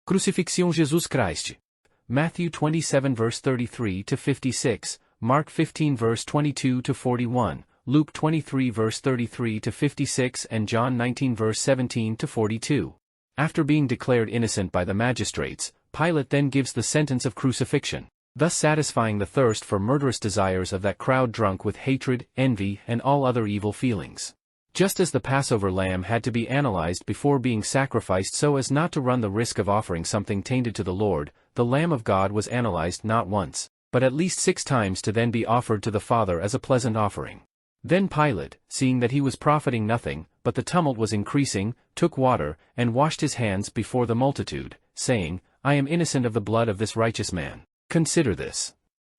Crucifixion Jesus Christ. Matthew 27 verse 33 to 56, Mark 15 verse 22 to 41, Luke 23 verse 33 to 56 and John 19 verse 17 to 42. After being declared innocent by the magistrates, Pilate then gives the sentence of crucifixion, thus satisfying the thirst for murderous desires of that crowd drunk with hatred, envy, and all other evil feelings. Just as the Passover lamb had to be analyzed before being sacrificed so as not to run the risk of offering something tainted to the Lord, the Lamb of God was analyzed not once, but at least 6 times to then be offered to the Father as a pleasant offering. Then Pilate, seeing that he was profiting nothing, but the tumult was increasing, took water, and washed his hands before the multitude, saying, I am innocent of the blood of this righteous man. Consider this.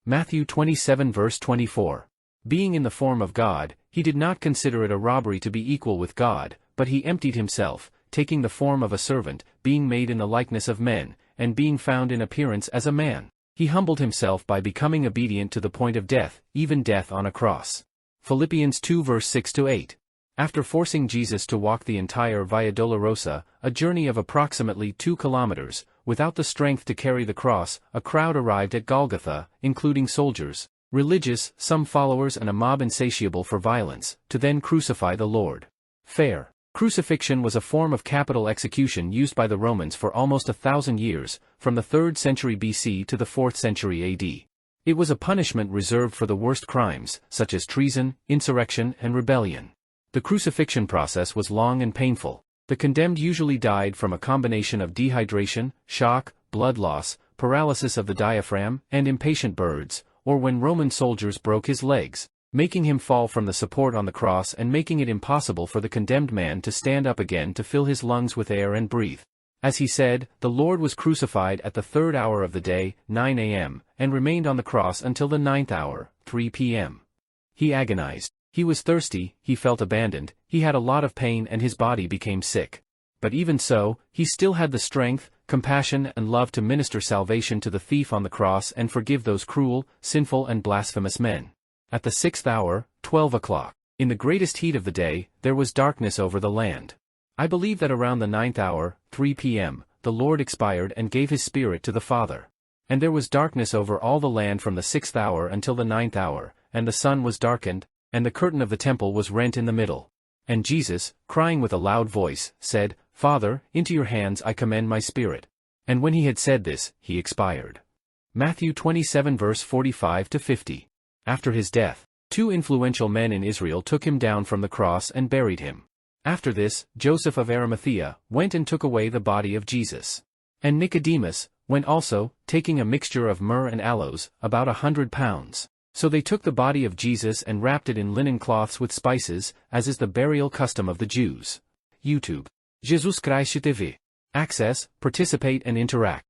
Matthew 27 verse 24. Being in the form of God, he did not consider it a robbery to be equal with God, but he emptied himself, taking the form of a servant, being made in the likeness of men, and being found in appearance as a man. He humbled himself by becoming obedient to the point of death, even death on a cross. Philippians 2 verse 6 to 8. After forcing Jesus to walk the entire Via Dolorosa, a journey of approximately 2 kilometers, without the strength to carry the cross, a crowd arrived at Golgotha, including soldiers, religious, some followers and a mob insatiable for violence, to then crucify the Lord. Fair. Crucifixion was a form of capital execution used by the Romans for almost 1,000 years, from the 3rd century BC to the 4th century AD. It was a punishment reserved for the worst crimes, such as treason, insurrection, and rebellion. The crucifixion process was long and painful. The condemned usually died from a combination of dehydration, shock, blood loss, paralysis of the diaphragm, and impatient birds, or when Roman soldiers broke his legs, making him fall from the support on the cross and making it impossible for the condemned man to stand up again to fill his lungs with air and breathe. As he said, the Lord was crucified at the 3rd hour of the day, 9 a.m., and remained on the cross until the 9th hour, 3 p.m. He agonized. He was thirsty, he felt abandoned, he had a lot of pain and his body became sick. But even so, he still had the strength, compassion and love to minister salvation to the thief on the cross and forgive those cruel, sinful and blasphemous men. At the 6th hour, 12 o'clock, in the greatest heat of the day, there was darkness over the land. I believe that around the 9th hour, 3 p.m., the Lord expired and gave his Spirit to the Father. And there was darkness over all the land from the 6th hour until the 9th hour, and the sun was darkened, and the curtain of the temple was rent in the middle. And Jesus, crying with a loud voice, said, Father, into your hands I commend my spirit. And when he had said this, he expired. Matthew 27 verse 45 to 50. After his death, 2 influential men in Israel took him down from the cross and buried him. After this, Joseph of Arimathea went and took away the body of Jesus. And Nicodemus went also, taking a mixture of myrrh and aloes, about 100 pounds. So they took the body of Jesus and wrapped it in linen cloths with spices, as is the burial custom of the Jews. YouTube. Jesus Christ TV. Access, participate and interact.